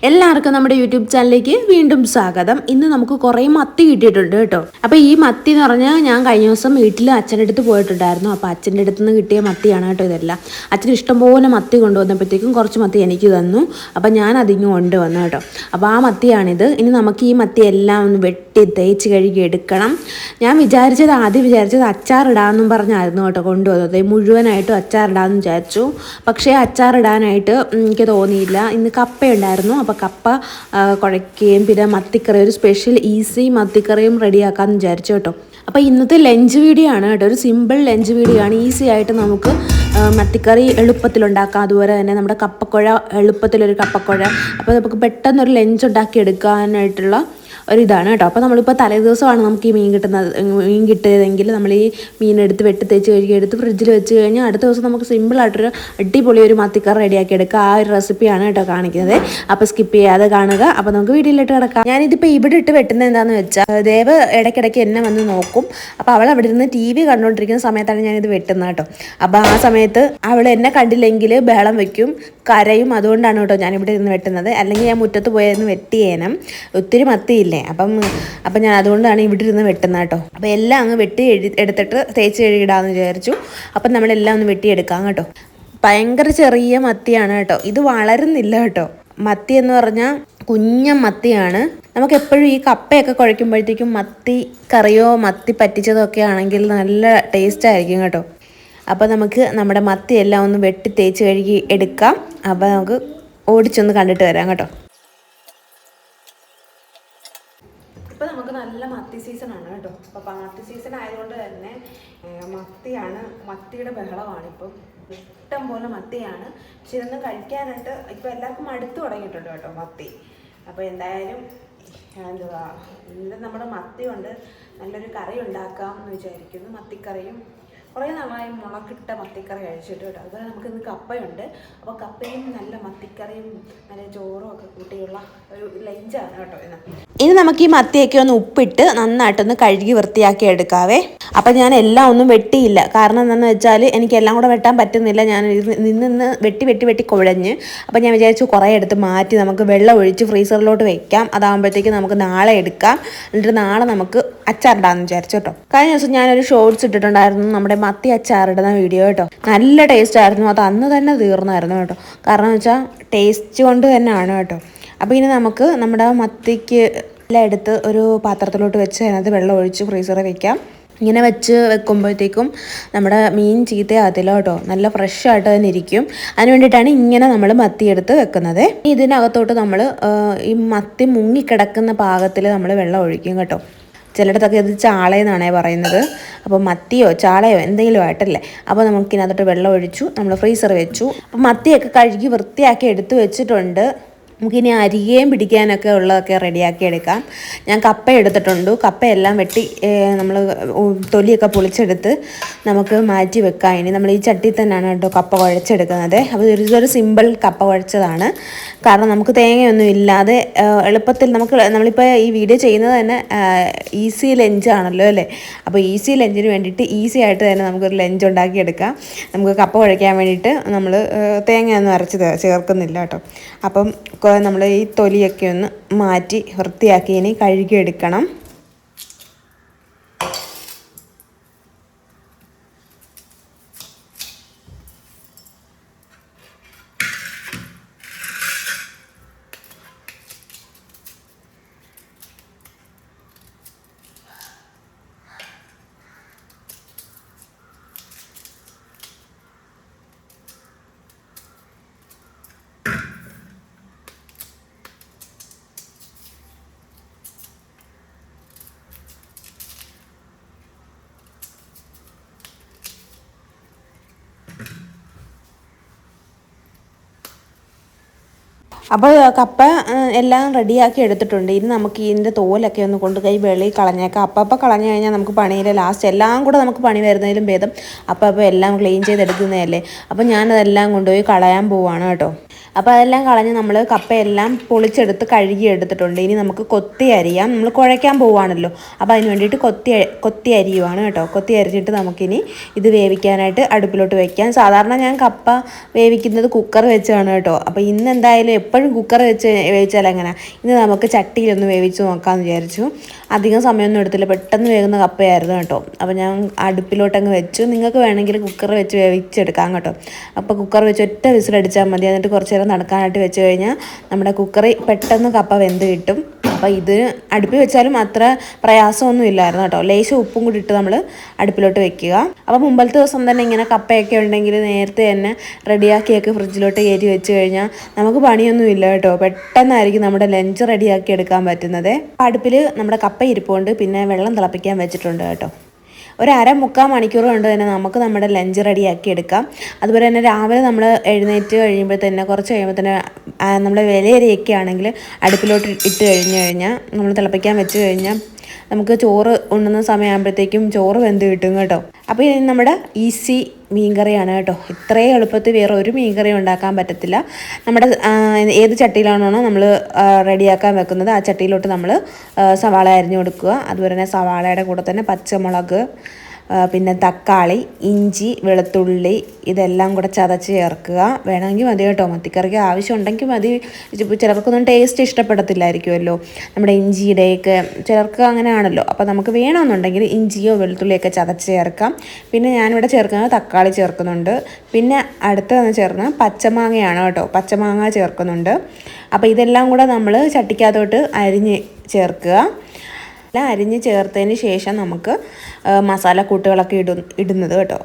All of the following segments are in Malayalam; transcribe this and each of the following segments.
എല്ലാവർക്കും നമ്മുടെ യൂട്യൂബ് ചാനലിലേക്ക് വീണ്ടും സ്വാഗതം. ഇന്ന് നമുക്ക് കുറേ മത്തി കിട്ടിയിട്ടുണ്ട് കേട്ടോ. അപ്പോൾ ഈ മത്തി എന്ന് പറഞ്ഞാൽ ഞാൻ കഴിഞ്ഞ ദിവസം വീട്ടിൽ അച്ഛൻ്റെ അടുത്ത് പോയിട്ടുണ്ടായിരുന്നു. അപ്പോൾ അച്ഛൻ്റെ അടുത്ത് നിന്ന് കിട്ടിയ മത്തിയാണ് കേട്ടോ ഇതെല്ലാം. അച്ഛൻ ഇഷ്ടംപോലെ മത്തി കൊണ്ടുവന്നപ്പോഴത്തേക്കും കുറച്ച് മത്തി എനിക്ക് തന്നു. അപ്പോൾ ഞാൻ അതിങ്ങ് കൊണ്ടുവന്നു കേട്ടോ. അപ്പോൾ ആ മത്തിയാണിത്. ഇനി നമുക്ക് ഈ മത്തി എല്ലാം ഒന്ന് വെട്ടി തേച്ച് കഴുകി എടുക്കണം. ഞാൻ ആദ്യം വിചാരിച്ചത് അച്ചാറിടാമെന്നും പറഞ്ഞായിരുന്നു കേട്ടോ കൊണ്ടുവന്നത്. മുഴുവനായിട്ടും അച്ചാറിടാമെന്ന് വിചാരിച്ചു. പക്ഷേ അച്ചാറിടാനായിട്ട് എനിക്ക് തോന്നിയില്ല. ഇന്ന് കപ്പയുണ്ടായിരുന്നു. അപ്പോൾ കപ്പ കുഴയ്ക്കുകയും പിന്നെ മത്തിക്കറി ഒരു സ്പെഷ്യൽ ഈസി മത്തിക്കറിയും റെഡിയാക്കാമെന്ന് വിചാരിച്ചു കേട്ടോ. അപ്പോൾ ഇന്നത്തെ ലഞ്ച് വീഡിയോ ആണ് കേട്ടോ. ഒരു സിമ്പിൾ ലഞ്ച് വീഡിയോ ആണ്. ഈസി ആയിട്ട് നമുക്ക് മത്തിക്കറി എളുപ്പത്തിലുണ്ടാക്കാം. അതുപോലെ തന്നെ നമ്മുടെ കപ്പക്കുഴ എളുപ്പത്തിലൊരു കപ്പക്കുഴ. അപ്പോൾ നമുക്ക് പെട്ടെന്നൊരു ലഞ്ച് ഉണ്ടാക്കി എടുക്കാനായിട്ടുള്ള ഒരിതാണ് കേട്ടോ. അപ്പോൾ നമ്മളിപ്പോൾ തലേദിവസമാണ് നമുക്ക് ഈ മീൻ കിട്ടിയതെങ്കിൽ നമ്മൾ ഈ മീനെടുത്ത് വെട്ടി തേച്ച് കഴുകി എടുത്ത് ഫ്രിഡ്ജിൽ വെച്ച് കഴിഞ്ഞാൽ അടുത്ത ദിവസം നമുക്ക് സിമ്പിളായിട്ടൊരു അടിപൊളി ഒരു മത്തിക്കറി റെഡിയാക്കി എടുക്കുക. ആ ഒരു റെസിപ്പിയാണ് കേട്ടോ കാണിക്കുന്നത്. അപ്പോൾ സ്കിപ്പ് ചെയ്യാതെ കാണുക. അപ്പോൾ നമുക്ക് വീഡിയോയിലിട്ട് കിടക്കാം. ഞാനിതിപ്പോൾ ഇവിടെ ഇട്ട് വെട്ടുന്നത് എന്താണെന്ന് വെച്ചാൽ ദേവ് ഇടയ്ക്കിടയ്ക്ക് എന്നെ വന്ന് നോക്കും. അപ്പോൾ അവൾ അവിടെ ഇരുന്ന് TV കണ്ടുകൊണ്ടിരിക്കുന്ന സമയത്താണ് ഞാനിത് വെട്ടുന്നത് കേട്ടോ. അപ്പോൾ ആ സമയത്ത് അവൾ എന്നെ കണ്ടില്ലെങ്കിൽ ബഹളം വയ്ക്കും, കരയും. അതുകൊണ്ടാണ് കേട്ടോ ഞാനിവിടെ ഇരുന്ന് വെട്ടുന്നത്. അല്ലെങ്കിൽ ഞാൻ മുറ്റത്ത് പോയിരുന്ന് വെട്ടിയേനം. ഒത്തിരി മത്തിയില്ലേ. അപ്പം ഞാൻ അതുകൊണ്ടാണ് ഇവിടെ ഇരുന്ന് വെട്ടുന്നത് കേട്ടോ. അപ്പോൾ എല്ലാം അങ്ങ് വെട്ടി എടുത്തിട്ട് തേച്ച് കഴുകിടാമെന്ന് വിചാരിച്ചു. അപ്പം നമ്മളെല്ലാം ഒന്ന് വെട്ടിയെടുക്കാം കേട്ടോ. ഭയങ്കര ചെറിയ മത്തിയാണ് കേട്ടോ. ഇത് വളരുന്നില്ല കേട്ടോ. മത്തി എന്ന് പറഞ്ഞാൽ കുഞ്ഞൻ മത്തിയാണ്. നമുക്ക് എപ്പോഴും ഈ കപ്പയൊക്കെ കുഴയ്ക്കുമ്പോഴത്തേക്കും മത്തി കറിയോ മത്തി പറ്റിച്ചതോ ഒക്കെ ആണെങ്കിൽ നല്ല ടേസ്റ്റ് ആയിരിക്കും കേട്ടോ. അപ്പോൾ നമുക്ക് നമ്മുടെ മത്തി എല്ലാം ഒന്ന് വെട്ടി തേച്ച് കഴുകി എടുക്കാം. അപ്പോൾ നമുക്ക് ഓടിച്ചൊന്ന് കണ്ടിട്ട് വരാം കേട്ടോ. ഇപ്പോൾ നമുക്ക് നല്ല മത്തി സീസണാണ് കേട്ടോ. അപ്പോൾ മത്തി സീസൺ ആയതുകൊണ്ട് തന്നെ മത്തിയുടെ ബഹളമാണ്. ഇപ്പം ഇഷ്ടം പോലെ മത്തിയാണ്. പക്ഷെ ഇതൊന്നും കഴിക്കാനായിട്ട് ഇപ്പോൾ എല്ലാവർക്കും മടുത്തു തുടങ്ങിയിട്ടുണ്ട് കേട്ടോ മത്തി. അപ്പോൾ എന്തായാലും ഇത് നമ്മുടെ മത്തി കൊണ്ട് നല്ലൊരു കറി ഉണ്ടാക്കാം എന്ന് വിചാരിക്കുന്നു. മത്തിക്കറിയും കുറേ നാളായി മുളകിട്ട മത്തിക്കറി കഴിച്ചിട്ട് കേട്ടോ. അതുപോലെ നമുക്ക് ഇന്ന് കപ്പയുണ്ട്. അപ്പോൾ കപ്പയും നല്ല മത്തിക്കറിയും നല്ല ചോറും ഒക്കെ കൂട്ടിയുള്ള ഒരു ലഞ്ചാണ് കേട്ടോ ഇനി നമുക്ക് ഈ മത്തിയൊക്കെ ഒന്ന് ഉപ്പിട്ട് നന്നായിട്ടൊന്ന് കഴുകി വൃത്തിയാക്കി എടുക്കാവേ. അപ്പം ഞാൻ എല്ലാം ഒന്നും വെട്ടിയില്ല. കാരണം എന്താണെന്ന് വെച്ചാൽ എനിക്കെല്ലാം കൂടെ വെട്ടാൻ പറ്റുന്നില്ല. ഞാൻ നിന്ന് വെട്ടി കുഴഞ്ഞ്. അപ്പം ഞാൻ വിചാരിച്ചു കുറേ എടുത്ത് മാറ്റി നമുക്ക് വെള്ളം ഒഴിച്ച് ഫ്രീസറിലോട്ട് വെക്കാം. അതാകുമ്പോഴത്തേക്ക് നമുക്ക് നാളെ എടുക്കാം. എന്നിട്ട് നാളെ നമുക്ക് അച്ചാറിടാമെന്ന് വിചാരിച്ചു കേട്ടോ. കഴിഞ്ഞ ദിവസം ഞാനൊരു ഷോർട്സ് ഇട്ടിട്ടുണ്ടായിരുന്നു നമ്മുടെ മത്തി അച്ചാറിടുന്ന വീഡിയോ കേട്ടോ. നല്ല ടേസ്റ്റ് ആയിരുന്നു. അത് അന്ന് തന്നെ തീർന്നായിരുന്നു കേട്ടോ. കാരണം എന്ന് വെച്ചാൽ ടേസ്റ്റ് കൊണ്ട് തന്നെയാണ് കേട്ടോ. അപ്പോൾ ഇനി നമുക്ക് നമ്മുടെ മത്തിക്ക് എല്ലാം എടുത്ത് ഒരു പാത്രത്തിലോട്ട് വെച്ച് അതിനകത്ത് വെള്ളം ഒഴിച്ച് ഫ്രീസറിൽ വെക്കാം. ഇങ്ങനെ വെക്കുമ്പോഴത്തേക്കും നമ്മുടെ മീൻ ചീത്തയാകത്തില്ല കേട്ടോ. നല്ല ഫ്രഷ് ആയിട്ട് തന്നെ ഇരിക്കും. അതിന് വേണ്ടിയിട്ടാണ് ഇങ്ങനെ നമ്മൾ മത്തി എടുത്ത് വെക്കുന്നത്. ഇതിനകത്തോട്ട് നമ്മൾ ഈ മത്തി മുങ്ങിക്കിടക്കുന്ന പാകത്തിൽ നമ്മൾ വെള്ളം ഒഴിക്കും കേട്ടോ. ചിലയിടത്തൊക്കെ ഇത് ചാളയെന്നാണേ പറയുന്നത്. അപ്പോൾ മത്തിയോ ചാളയോ എന്തെങ്കിലും ആയിട്ടല്ലേ. അപ്പോൾ നമുക്കിതിനകത്തോട്ട് വെള്ളം ഒഴിച്ചു, നമ്മൾ ഫ്രീസർ വെച്ചു. അപ്പോൾ മത്തിയൊക്കെ കഴുകി വൃത്തിയാക്കി എടുത്ത് വെച്ചിട്ടുണ്ട്. നമുക്കിനി അരികയും പിടിക്കാനൊക്കെ ഉള്ളതൊക്കെ റെഡിയാക്കി എടുക്കാം. ഞാൻ കപ്പ എടുത്തിട്ടുണ്ട്. കപ്പയെല്ലാം വെട്ടി നമ്മൾ തൊലിയൊക്കെ പൊളിച്ചെടുത്ത് നമുക്ക് മാറ്റി വെക്കാം. ഇനി നമ്മൾ ഈ ചട്ടി തന്നെയാണ് കേട്ടോ കപ്പ കുഴച്ചെടുക്കുന്നത്. അപ്പോൾ ഇതൊരു സിമ്പിൾ കപ്പ കുഴച്ചതാണ്. കാരണം നമുക്ക് തേങ്ങയൊന്നും ഇല്ലാതെ എളുപ്പത്തിൽ നമ്മളിപ്പോൾ ഈ വീഡിയോ ചെയ്യുന്നത് തന്നെ ഈസി ലഞ്ചാണല്ലോ അല്ലേ. അപ്പോൾ ഈസി ലഞ്ചിന് വേണ്ടിയിട്ട് ഈസി ആയിട്ട് തന്നെ നമുക്കൊരു ലഞ്ച് ഉണ്ടാക്കിയെടുക്കാം. നമുക്ക് കപ്പ കുഴയ്ക്കാൻ വേണ്ടിയിട്ട് നമ്മൾ തേങ്ങയൊന്നും അരച്ച് ചേർക്കുന്നില്ല കേട്ടോ. അപ്പം നമ്മൾ ഈ തൊലിയൊക്കെ ഒന്ന് മാറ്റി വൃത്തിയാക്കി ഇനി കഴുകിയെടുക്കണം. അപ്പോൾ കപ്പ എല്ലാം റെഡിയാക്കി എടുത്തിട്ടുണ്ട്. ഇനി നമുക്ക് ഇതിൻ്റെ തോലൊക്കെ ഒന്ന് കൊണ്ട് വെളിയിൽ കളഞ്ഞേക്കാം. അപ്പം കളഞ്ഞു കഴിഞ്ഞാൽ നമുക്ക് പണിയില്ല. ലാസ്റ്റ് എല്ലാം കൂടെ നമുക്ക് പണി വരുന്നതിലും ഭേദം അപ്പം എല്ലാം ക്ലീൻ ചെയ്തെടുക്കുന്നതല്ലേ. അപ്പം ഞാനതെല്ലാം കൊണ്ടുപോയി കളയാൻ പോവാണ് കേട്ടോ. അപ്പോൾ അതെല്ലാം കളഞ്ഞ് നമ്മൾ കപ്പയെല്ലാം പൊളിച്ചെടുത്ത് കഴുകി എടുത്തിട്ടുണ്ട്. ഇനി നമുക്ക് കൊത്തി അരിയാം. നമ്മൾ കുഴയ്ക്കാൻ പോവുകയാണല്ലോ, അപ്പോൾ അതിന് വേണ്ടിയിട്ട് കൊത്തി അരിയുവാണ് കേട്ടോ. കൊത്തി അരിഞ്ഞിട്ട് നമുക്കിനി ഇത് വേവിക്കാനായിട്ട് അടുപ്പിലോട്ട് വയ്ക്കാം. സാധാരണ ഞാൻ കപ്പ വേവിക്കുന്നത് കുക്കർ വെച്ചാണ് കേട്ടോ. അപ്പോൾ ഇന്ന് എന്തായാലും എപ്പോഴും കുക്കർ വെച്ച് വേവിച്ചാൽ എങ്ങനെ, ഇന്ന് നമുക്ക് ചട്ടിയിലൊന്ന് വേവിച്ച് നോക്കാമെന്ന് വിചാരിച്ചു. അധികം സമയമൊന്നും എടുത്തില്ല, പെട്ടെന്ന് വേകുന്ന കപ്പയായിരുന്നു കേട്ടോ. അപ്പോൾ ഞാൻ അടുപ്പിലോട്ടങ്ങ് വെച്ചു. നിങ്ങൾക്ക് വേണമെങ്കിൽ കുക്കർ വെച്ച് വേവിച്ചെടുക്കാം കേട്ടോ. അപ്പോൾ കുക്കർ വെച്ച് ഒറ്റ വിസിലടിച്ചാൽ മതി. എന്നിട്ട് കുറച്ച് നേരം നടക്കാനായിട്ട് വെച്ച് കഴിഞ്ഞാൽ നമ്മുടെ കുക്കറിൽ പെട്ടെന്ന് കപ്പ വെന്ത് കിട്ടും. അപ്പോൾ ഇത് അടുപ്പിൽ വെച്ചാലും അത്ര പ്രയാസമൊന്നും ഇല്ലായിരുന്നു കേട്ടോ. ലേശം ഉപ്പും കൂടി ഇട്ട് നമ്മൾ അടുപ്പിലോട്ട് വെക്കുക. അപ്പോൾ മുമ്പത്തെ ദിവസം തന്നെ ഇങ്ങനെ കപ്പയൊക്കെ ഉണ്ടെങ്കിൽ നേരത്തെ തന്നെ റെഡിയാക്കിയൊക്കെ ഫ്രിഡ്ജിലോട്ട് കയറ്റി വെച്ച് കഴിഞ്ഞാൽ നമുക്ക് പണിയൊന്നും ഇല്ല കേട്ടോ. പെട്ടെന്നായിരിക്കും നമ്മുടെ ലഞ്ച് റെഡിയാക്കി എടുക്കാൻ പറ്റുന്നത്. അടുപ്പിൽ നമ്മുടെ കപ്പ ഇരിപ്പുണ്ട്, പിന്നെ വെള്ളം തിളപ്പിക്കാൻ വെച്ചിട്ടുണ്ട് കേട്ടോ. ഒരു 1/2-3 മണിക്കൂർ കൊണ്ട് തന്നെ നമുക്ക് നമ്മുടെ ലഞ്ച് റെഡിയാക്കി എടുക്കാം. അതുപോലെ തന്നെ രാവിലെ നമ്മൾ എഴുന്നേറ്റ് കഴിയുമ്പോൾ തന്നെ കുറച്ച് കഴിയുമ്പോൾ തന്നെ നമ്മൾ വിലയരിയൊക്കെ ആണെങ്കിൽ അടുപ്പിലോട്ട് ഇട്ട് കഴിഞ്ഞാൽ നമ്മൾ തിളപ്പിക്കാൻ വെച്ച് കഴിഞ്ഞാൽ നമുക്ക് ചോറ് ഉണ്ണുന്ന സമയമാകുമ്പോഴത്തേക്കും ചോറ് വെന്ത് കിട്ടും കേട്ടോ. അപ്പോൾ ഇത് നമ്മുടെ ഈസി മീൻകറിയാണ് കേട്ടോ. ഇത്രയും എളുപ്പത്തിൽ വേറെ ഒരു മീൻകറി ഉണ്ടാക്കാൻ പറ്റത്തില്ല. നമ്മുടെ ഏത് ചട്ടിയിലാണോ നമ്മൾ റെഡിയാക്കാൻ വെക്കുന്നത് ആ ചട്ടിയിലോട്ട് നമ്മൾ സവാള അരിഞ്ഞു കൊടുക്കുക. അതുപോലെ തന്നെ സവാളയുടെ കൂടെ തന്നെ പച്ചമുളക്, പിന്നെ തക്കാളി, ഇഞ്ചി, വെളുത്തുള്ളി ഇതെല്ലാം കൂടെ ചതച്ച് ചേർക്കുക. വേണമെങ്കിൽ മതി കേട്ടോ, മത്തിക്കറിക്ക് ആവശ്യം ഉണ്ടെങ്കിൽ മതി. ചിലർക്കൊന്നും ടേസ്റ്റ് ഇഷ്ടപ്പെടത്തില്ലായിരിക്കുമല്ലോ നമ്മുടെ ഇഞ്ചിയുടെയൊക്കെ, ചിലർക്ക് അങ്ങനെയാണല്ലോ. അപ്പോൾ നമുക്ക് വേണമെന്നുണ്ടെങ്കിൽ ഇഞ്ചിയോ വെളുത്തുള്ളിയൊക്കെ ചതച്ച് ചേർക്കാം. പിന്നെ ഞാനിവിടെ ചേർക്കുന്നത് തക്കാളി ചേർക്കുന്നുണ്ട്. പിന്നെ അടുത്തതെന്ന് ചേർന്ന് പച്ചമാങ്ങയാണ് കേട്ടോ, പച്ചമാങ്ങ ചേർക്കുന്നുണ്ട്. അപ്പോൾ ഇതെല്ലാം കൂടെ നമ്മൾ ചട്ടിക്കകത്തോട്ട് അരിഞ്ഞ് ചേർക്കുക. അരിഞ്ഞ് ചേർത്തതിന് ശേഷം നമുക്ക് മസാലക്കൂട്ടുകളൊക്കെ ഇടുന്നത് കേട്ടോ.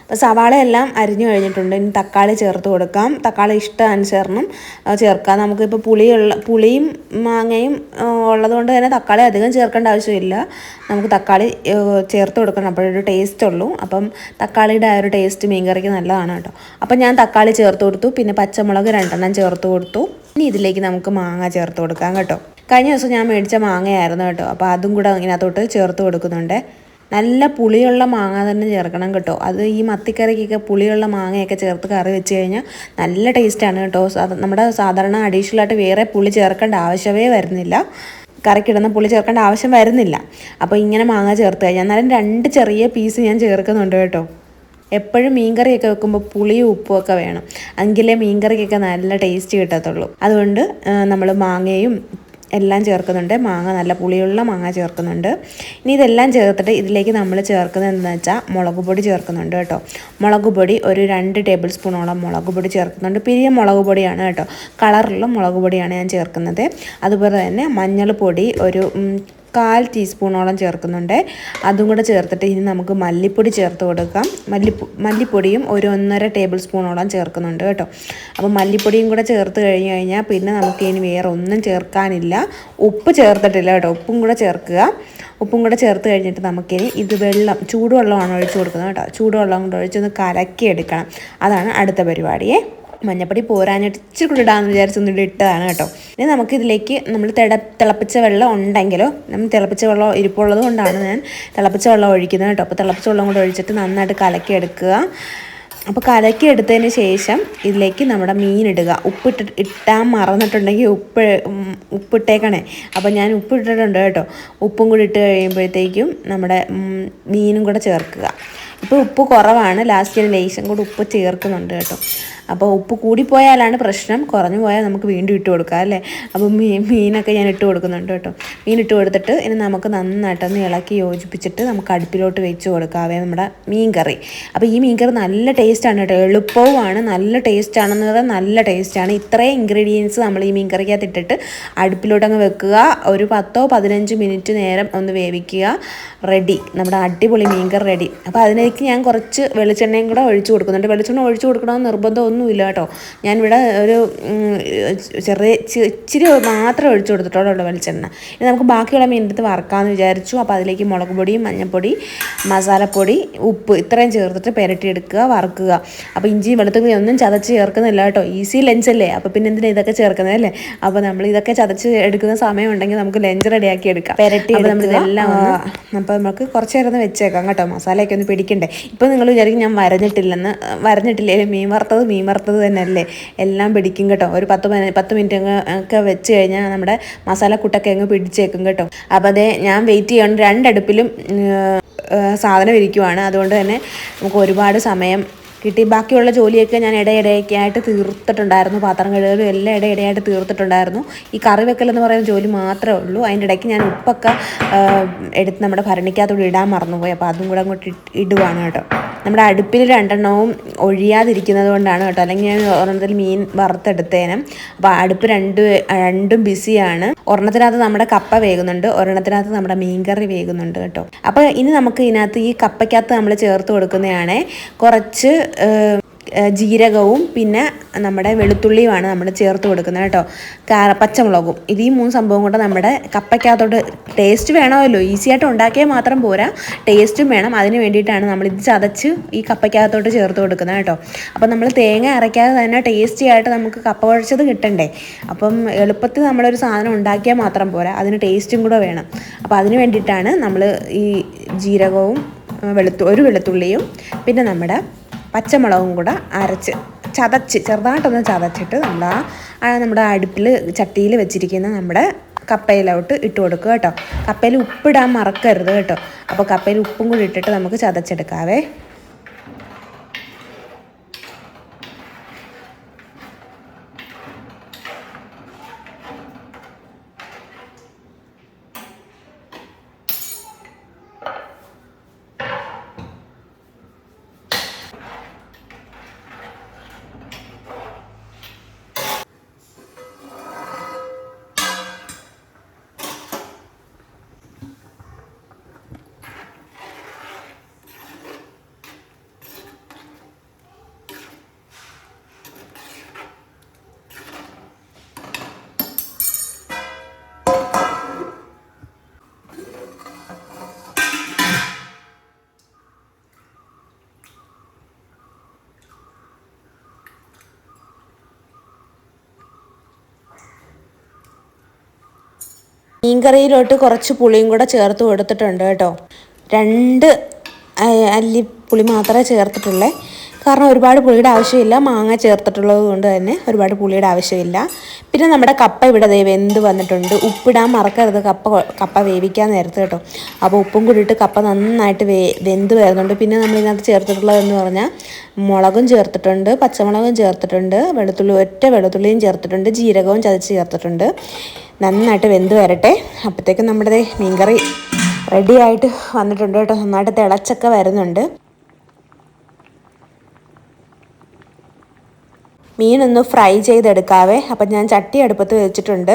അപ്പോൾ സവാളയെല്ലാം അരിഞ്ഞു കഴിഞ്ഞിട്ടുണ്ട്. ഇനി തക്കാളി ചേർത്ത് കൊടുക്കാം. തക്കാളി ഇഷ്ടാനുസരണം ചേർക്കാം. നമുക്കിപ്പോൾ പുളിയും മാങ്ങയും ഉള്ളതുകൊണ്ട് തന്നെ തക്കാളി അധികം ചേർക്കേണ്ട ആവശ്യമില്ല. നമുക്ക് തക്കാളി ചേർത്ത് കൊടുക്കണം, അപ്പോഴൊരു ടേസ്റ്റ് ഉള്ളൂ. അപ്പം തക്കാളിയുടെ ആ ഒരു ടേസ്റ്റ് മീൻകറിക്ക് നല്ലതാണ് കേട്ടോ. അപ്പം ഞാൻ തക്കാളി ചേർത്ത് കൊടുത്തു. പിന്നെ പച്ചമുളക് 2 ചേർത്ത് കൊടുത്തു. ഇനി ഇതിലേക്ക് നമുക്ക് മാങ്ങ ചേർത്ത് കൊടുക്കാം കേട്ടോ. കഴിഞ്ഞ ദിവസം ഞാൻ മേടിച്ച മാങ്ങയായിരുന്നു കേട്ടോ. അപ്പോൾ അതും കൂടെ ഇതിനകത്തോട്ട് ചേർത്ത് കൊടുക്കുന്നുണ്ട്. നല്ല പുളിയുള്ള മാങ്ങ തന്നെ ചേർക്കണം കേട്ടോ. അത് ഈ മത്തിക്കറിക്കൊക്കെ പുളിയുള്ള മാങ്ങയൊക്കെ ചേർത്ത് കറി വെച്ച് കഴിഞ്ഞാൽ നല്ല ടേസ്റ്റാണ് കേട്ടോ. നമ്മുടെ സാധാരണ അഡീഷണലായിട്ട് വേറെ പുളി ചേർക്കേണ്ട ആവശ്യമേ വരുന്നില്ല, കറിക്കിടുന്ന പുളി ചേർക്കേണ്ട ആവശ്യം വരുന്നില്ല. അപ്പോൾ ഇങ്ങനെ മാങ്ങ ചേർത്ത് കഴിഞ്ഞാൽ എന്നാലും 2 ചെറിയ പീസ് ഞാൻ ചേർക്കുന്നുണ്ട് കേട്ടോ. എപ്പോഴും മീൻകറിയൊക്കെ വെക്കുമ്പോൾ പുളിയും ഉപ്പും ഒക്കെ വേണം, എങ്കിലേ മീൻകറിക്കൊക്കെ നല്ല ടേസ്റ്റ് കിട്ടത്തുള്ളൂ. അതുകൊണ്ട് നമ്മൾ മാങ്ങയും എല്ലാം ചേർക്കുന്നുണ്ട്. മാങ്ങ നല്ല പുളിയുള്ള മാങ്ങ ചേർക്കുന്നുണ്ട്. ഇനി ഇതെല്ലാം ചേർത്തിട്ട് ഇതിലേക്ക് നമ്മൾ ചേർക്കുന്നത് എന്താണെന്ന് വെച്ചാൽ മുളക് പൊടി ചേർക്കുന്നുണ്ട് കേട്ടോ. മുളക് പൊടി ഒരു 2 ടേബിൾ സ്പൂണോളം മുളക് പൊടി ചേർക്കുന്നുണ്ട്. പിരിയ മുളക് പൊടിയാണ് കേട്ടോ, കളറുള്ള മുളക് പൊടിയാണ് ഞാൻ ചേർക്കുന്നത്. അതുപോലെ തന്നെ മഞ്ഞൾപ്പൊടി ഒരു 1/4 ടീസ്പൂണോളം ചേർക്കുന്നുണ്ട്. അതും കൂടെ ചേർത്തിട്ട് ഇനി നമുക്ക് മല്ലിപ്പൊടി ചേർത്ത് കൊടുക്കാം. മല്ലിപ്പൊടിയും ഒരു 1.5 ടേബിൾ സ്പൂണോളം ചേർക്കുന്നുണ്ട് കേട്ടോ. അപ്പോൾ മല്ലിപ്പൊടിയും കൂടെ ചേർത്ത് കഴിഞ്ഞാൽ പിന്നെ നമുക്ക് ഇനി വേറെ ഒന്നും ചേർക്കാനില്ല. ഉപ്പ് ചേർത്തിട്ടില്ല കേട്ടോ, ഉപ്പും കൂടെ ചേർക്കുക. ഉപ്പും കൂടെ ചേർത്ത് കഴിഞ്ഞിട്ട് നമുക്കിനി ഇത് ചൂടുവെള്ളമാണ് ഒഴിച്ച് കൊടുക്കുന്നത് കേട്ടോ. ചൂടുവെള്ളം കൊണ്ട് ഒഴിച്ചൊന്ന് കലക്കി എടുക്കണം. അതാണ് അടുത്ത പരിപാടിയെ. മഞ്ഞപ്പൊടി പോരാഞ്ഞിട്ട് ഇച്ചിരി കൂടി ഇടാമെന്ന് വിചാരിച്ചൊന്നും ഇട്ടതാണ് കേട്ടോ. ഇനി നമുക്കിതിലേക്ക് നമ്മൾ തിളപ്പിച്ച വെള്ളം ഉണ്ടെങ്കിലോ, നമ്മൾ തിളപ്പിച്ച വെള്ളം ഇരിപ്പുള്ളത് കൊണ്ടാണ് ഞാൻ തിളപ്പിച്ച വെള്ളം ഒഴിക്കുന്നത് കേട്ടോ. അപ്പോൾ തിളപ്പിച്ച വെള്ളം കൂടെ ഒഴിച്ചിട്ട് നന്നായിട്ട് കലക്കി എടുക്കുക. അപ്പോൾ കലക്കി എടുത്തതിന് ശേഷം ഇതിലേക്ക് നമ്മുടെ മീൻ ഇടുക. ഇട്ടാൻ മറന്നിട്ടുണ്ടെങ്കിൽ ഉപ്പിട്ടേക്കണേ. അപ്പോൾ ഞാൻ ഉപ്പിട്ടിട്ടുണ്ട് കേട്ടോ. ഉപ്പും കൂടി ഇട്ട് കഴിയുമ്പോഴത്തേക്കും നമ്മുടെ മീനും കൂടെ ചേർക്കുക. ഇപ്പോൾ ഉപ്പ് കുറവാണ്, ലാസ്റ്റ് ലേശം കൂടി ഉപ്പ് ചേർക്കുന്നുണ്ട് കേട്ടോ. അപ്പോൾ ഉപ്പ് കൂടിപ്പോയാലാണ് പ്രശ്നം, കുറഞ്ഞു പോയാൽ നമുക്ക് വീണ്ടും ഇട്ട് കൊടുക്കാം അല്ലേ. അപ്പോൾ മീനൊക്കെ ഞാൻ ഇട്ട് കൊടുക്കുന്നുണ്ട് കേട്ടോ. മീൻ ഇട്ട് കൊടുത്തിട്ട് ഇനി നമുക്ക് നന്നായിട്ടൊന്ന് ഇളക്കി യോജിപ്പിച്ചിട്ട് നമുക്ക് അടുപ്പിലോട്ട് വെച്ച് കൊടുക്കാവേ നമ്മുടെ മീൻ കറി. അപ്പോൾ ഈ മീൻ കറി നല്ല ടേസ്റ്റാണ് കേട്ടോ, എളുപ്പവുമാണ്, നല്ല ടേസ്റ്റാണെന്ന് പറഞ്ഞാൽ നല്ല ടേസ്റ്റാണ്. ഇത്രയും ഇൻഗ്രീഡിയൻസ് നമ്മൾ ഈ മീൻ കറിക്കകത്ത് ഇട്ടിട്ട് അടുപ്പിലോട്ടങ്ങ് വെക്കുക. ഒരു 10-15 മിനിറ്റ് നേരം ഒന്ന് വേവിക്കുക. റെഡി, നമ്മുടെ അടിപൊളി മീൻ കറി റെഡി. അപ്പോൾ അതിലേക്ക് ഞാൻ കുറച്ച് വെളിച്ചെണ്ണയും കൂടെ ഒഴിച്ചു കൊടുക്കുന്നുണ്ട്. വെളിച്ചെണ്ണ ഒഴിച്ചു കൊടുക്കണമെന്ന് നിർബന്ധമൊന്നുമില്ല കേട്ടോ. ഞാനിവിടെ ഒരു ഇച്ചിരി മാത്രമേ ഒഴിച്ചു കൊടുത്തിട്ടുള്ളൂ വെളിച്ചെണ്ണ. ഇനി നമുക്ക് ബാക്കിയുള്ള മീൻ എടുത്ത് വറക്കാമെന്ന് വിചാരിച്ചു. അപ്പോൾ അതിലേക്ക് മുളക് പൊടിയും മഞ്ഞൾപ്പൊടി, മസാലപ്പൊടി, ഉപ്പ് ഇത്രയും ചേർത്തിട്ട് പുരട്ടിയെടുക്കുക, വറുക്കുക. അപ്പോൾ ഇഞ്ചിയും വെളുത്തുള്ളി ഒന്നും ചതച്ച് ചേർക്കുന്നില്ല കേട്ടോ. ഈസി ലഞ്ചല്ലേ, അപ്പോൾ പിന്നെ എന്തിനാ ഇതൊക്കെ ചേർക്കുന്നത് അല്ലേ. അപ്പോൾ നമ്മൾ ഇതൊക്കെ ചതച്ച് എടുക്കുന്ന സമയം ഉണ്ടെങ്കിൽ നമുക്ക് ലഞ്ച് റെഡിയാക്കി എടുക്കാം. പുരട്ടി നമ്മളിതെല്ലാം അപ്പോൾ നമുക്ക് കുറച്ച് നേരം ഒന്ന് വെച്ചേക്കാം കേട്ടോ, മസാലയൊക്കെ ഒന്ന് പിടിക്കണ്ടേ. വരയ്ക്കണ്ടേ. ഇപ്പോൾ നിങ്ങൾ വിചാരിക്കും ഞാൻ വരഞ്ഞിട്ടില്ലേ, മീൻ വറുത്തത് തന്നെയല്ലേ, എല്ലാം പിടിക്കും കേട്ടോ. ഒരു 10 മിനിറ്റ് ഒക്കെ വെച്ച് കഴിഞ്ഞാൽ നമ്മുടെ മസാലക്കൂട്ടൊക്കെ അങ്ങ് പിടിച്ചേക്കും കേട്ടോ. അപ്പോൾ അതേ ഞാൻ വെയിറ്റ് ചെയ്യണം. 2 അടുപ്പിലും സാധനം ഇരിക്കുവാണ്. അതുകൊണ്ട് തന്നെ നമുക്ക് ഒരുപാട് സമയം കിട്ടി. ബാക്കിയുള്ള ജോലിയൊക്കെ ഞാൻ ഇടയിടയ്ക്കായിട്ട് തീർത്തിട്ടുണ്ടായിരുന്നു. പാത്രം കഴുകലും എല്ലാം ഇടയിടയായിട്ട് തീർത്തിട്ടുണ്ടായിരുന്നു. ഈ കറി വെക്കലെന്ന് പറയുന്ന ജോലി മാത്രമേ ഉള്ളൂ. അതിൻ്റെ ഇടയ്ക്ക് ഞാൻ ഉപ്പൊക്കെ എടുത്ത് നമ്മുടെ ഭരണിക്കകത്തോട് ഇടാൻ മറന്നുപോയി. അപ്പോൾ അതും കൂടെ അങ്ങോട്ട് ഇടുവാണ് കേട്ടോ. നമ്മുടെ അടുപ്പിൽ 2 എണ്ണവും ഒഴിയാതിരിക്കുന്നത് കൊണ്ടാണ് കേട്ടോ, അല്ലെങ്കിൽ ഞാൻ ഒരെണ്ണത്തിൽ മീൻ വറുത്തെടുത്തേനും. അപ്പോൾ അടുപ്പ് രണ്ടും ബിസിയാണ്. ഒരെണ്ണത്തിനകത്ത് നമ്മുടെ കപ്പ വേകുന്നുണ്ട്, ഒരെണ്ണത്തിനകത്ത് നമ്മുടെ മീൻകറി വേകുന്നുണ്ട് കേട്ടോ. അപ്പോൾ ഇനി നമുക്ക് ഇതിനകത്ത് ഈ കപ്പയ്ക്കകത്ത് നമ്മൾ ചേർത്ത് കൊടുക്കുന്നതാണ് കുറച്ച് ജീരകവും പിന്നെ നമ്മുടെ വെളുത്തുള്ളിയുമാണ് നമ്മൾ ചേർത്ത് കൊടുക്കുന്നത് കേട്ടോ. പച്ചമുളകും. ഈ 3 സംഭവം കൊണ്ട് നമ്മുടെ കപ്പയ്ക്കകത്തോട്ട് ടേസ്റ്റ് വേണമല്ലോ. ഈസി ആയിട്ട് ഉണ്ടാക്കിയാൽ മാത്രം പോരാ, ടേസ്റ്റും വേണം. അതിന് വേണ്ടിയിട്ടാണ് നമ്മളിത് ചതച്ച് ഈ കപ്പയ്ക്കകത്തോട്ട് ചേർത്ത് കൊടുക്കുന്നത് കേട്ടോ. അപ്പം നമ്മൾ തേങ്ങ അരയ്ക്കാതെ തന്നെ ടേസ്റ്റി ആയിട്ട് നമുക്ക് കപ്പ കുഴച്ചത് കിട്ടണ്ടേ. അപ്പം എളുപ്പത്തിൽ നമ്മളൊരു സാധനം ഉണ്ടാക്കിയാൽ മാത്രം പോരാ, അതിന് ടേസ്റ്റും കൂടെ വേണം. അപ്പോൾ അതിന് വേണ്ടിയിട്ടാണ് നമ്മൾ ഈ ജീരകവും ഒരു വെളുത്തുള്ളിയും പിന്നെ നമ്മുടെ പച്ചമുളകും കൂടെ ചെറുതായിട്ടൊന്ന് ചതച്ചിട്ട് നമ്മുടെ അടുപ്പിൽ ചട്ടിയിൽ വെച്ചിരിക്കുന്ന നമ്മുടെ കപ്പയിലോട്ട് ഇട്ട് കൊടുക്കുക കേട്ടോ. കപ്പയിൽ ഉപ്പിടാൻ മറക്കരുത് കേട്ടോ. അപ്പോൾ കപ്പയിൽ ഉപ്പും കൂടി ഇട്ടിട്ട് നമുക്ക് ചതച്ചെടുക്കാവേ. മീൻകറിയിലോട്ട് കുറച്ച് പുളിയും കൂടെ ചേർത്ത് കൊടുത്തിട്ടുണ്ട് കേട്ടോ. 2 അല്ലി പുളി മാത്രമേ ചേർത്തിട്ടുള്ളൂ. കാരണം ഒരുപാട് പുളിയുടെ ആവശ്യമില്ല, മാങ്ങ ചേർത്തിട്ടുള്ളത് കൊണ്ട് തന്നെ ഒരുപാട് പുളിയുടെ ആവശ്യമില്ല. പിന്നെ നമ്മുടെ കപ്പ ഇവിടെ വെന്ത് വന്നിട്ടുണ്ട്. ഉപ്പിടാൻ മറക്കരുത് കപ്പ വേവിക്കാൻ നേരത്ത് കേട്ടോ. അപ്പോൾ ഉപ്പും കൂടിയിട്ട് കപ്പ നന്നായിട്ട് വെന്ത് വരുന്നുണ്ട്. പിന്നെ നമ്മളിതിനകത്ത് ചേർത്തിട്ടുള്ളതെന്ന് പറഞ്ഞാൽ മുളകും ചേർത്തിട്ടുണ്ട്, പച്ചമുളകും ചേർത്തിട്ടുണ്ട്, ഒറ്റ വെളുത്തുള്ളിയും ചേർത്തിട്ടുണ്ട്, ജീരകവും ചതച്ച് ചേർത്തിട്ടുണ്ട്. നന്നായിട്ട് വെന്ത് വരട്ടെ. അപ്പോഴത്തേക്കും നമ്മുടെ മീൻകറി റെഡി ആയിട്ട് വന്നിട്ടുണ്ട് കേട്ടോ. നന്നായിട്ട് തിളച്ചൊക്കെ വരുന്നുണ്ട്. മീനൊന്ന് ഫ്രൈ ചെയ്തെടുക്കാവേ. അപ്പം ഞാൻ ചട്ടി അടുപ്പത്ത് വെച്ചിട്ടുണ്ട്.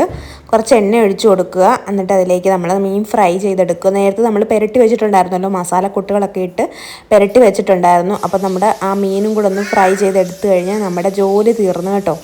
കുറച്ച് എണ്ണ ഒഴിച്ച് കൊടുക്കുക. എന്നിട്ട് അതിലേക്ക് നമ്മൾ മീൻ ഫ്രൈ ചെയ്തെടുക്കുക. നേരത്തെ നമ്മൾ പുരട്ടി വെച്ചിട്ടുണ്ടായിരുന്നല്ലോ, മസാലക്കൂട്ടുകളൊക്കെ ഇട്ട് പുരട്ടി വെച്ചിട്ടുണ്ടായിരുന്നു. അപ്പം നമ്മുടെ ആ മീനും കൂടെ ഒന്ന് ഫ്രൈ ചെയ്തെടുത്തു കഴിഞ്ഞാൽ നമ്മുടെ ജോലി തീർന്നു കേട്ടോ.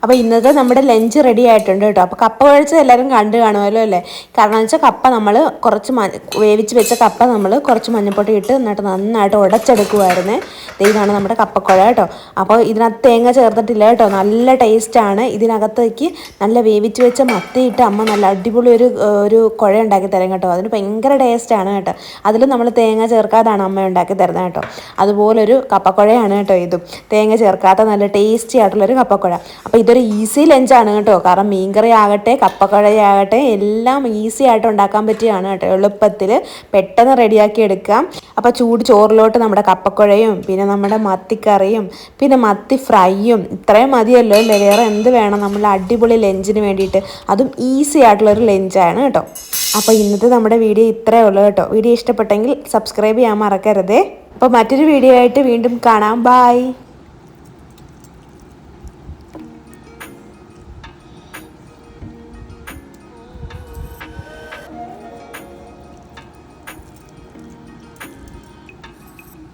അപ്പോൾ ഇന്നത്തെ നമ്മുടെ ലഞ്ച് റെഡി ആയിട്ടുണ്ട് കേട്ടോ. അപ്പോൾ കപ്പ കുഴച്ചത് എല്ലാവരും കണ്ടു കാണുമല്ലോ അല്ലേ? കാരണം എന്ന് വെച്ചാൽ കപ്പ നമ്മൾ കുറച്ച് വേവിച്ച് വെച്ച കപ്പ നമ്മൾ കുറച്ച് മഞ്ഞൾപ്പൊടി ഇട്ട് എന്നിട്ട് നന്നായിട്ട് ഉടച്ചെടുക്കുമായിരുന്നേ. ഇതാണ് നമ്മുടെ കപ്പക്കുഴ കേട്ടോ. അപ്പോൾ ഇതിനകത്ത് തേങ്ങ ചേർത്തിട്ടില്ല കേട്ടോ. നല്ല ടേസ്റ്റാണ്. ഇതിനകത്തേക്ക് നല്ല വേവിച്ച് വെച്ച മത്തിയിട്ട് അമ്മ നല്ല അടിപൊളി ഒരു കുഴ ഉണ്ടാക്കി തരും കേട്ടോ. അതിന് ഭയങ്കര ടേസ്റ്റാണ് കേട്ടോ. അതിൽ നമ്മൾ തേങ്ങ ചേർക്കാതാണ് അമ്മ ഉണ്ടാക്കി തരുന്നത് കേട്ടോ. അതുപോലൊരു കപ്പക്കുഴയാണ് കേട്ടോ ഇതും. തേങ്ങ ചേർക്കാത്ത നല്ല ടേസ്റ്റി ആയിട്ടുള്ളൊരു കപ്പക്കുഴ. അപ്പോൾ ഇതൊരു ഈസി ലഞ്ചാണ് കേട്ടോ. കാരണം മീൻകറി ആകട്ടെ കപ്പക്കുഴയാകട്ടെ എല്ലാം ഈസി ആയിട്ട് ഉണ്ടാക്കാൻ പറ്റിയാണ് കേട്ടോ. എളുപ്പത്തിൽ പെട്ടെന്ന് റെഡിയാക്കി എടുക്കാം. അപ്പോൾ ചൂട് ചോറിലോട്ട് നമ്മുടെ കപ്പക്കുഴയും പിന്നെ നമ്മുടെ മത്തിക്കറിയും പിന്നെ മത്തി ഫ്രൈയും ഇത്രയും മതിയല്ലോ അല്ലേ? വേറെ എന്ത് വേണം? നമ്മൾ അടിപൊളി ലഞ്ചിന് വേണ്ടിയിട്ട്. അതും ഈസി ആയിട്ടുള്ളൊരു ലഞ്ചാണ് കേട്ടോ. അപ്പോൾ ഇന്നത്തെ നമ്മുടെ വീഡിയോ ഇത്രയേ ഉള്ളൂ കേട്ടോ. വീഡിയോ ഇഷ്ടപ്പെട്ടെങ്കിൽ സബ്സ്ക്രൈബ് ചെയ്യാൻ മറക്കരുതേ. അപ്പോൾ മറ്റൊരു വീഡിയോ ആയിട്ട് വീണ്ടും കാണാം. ബായ്.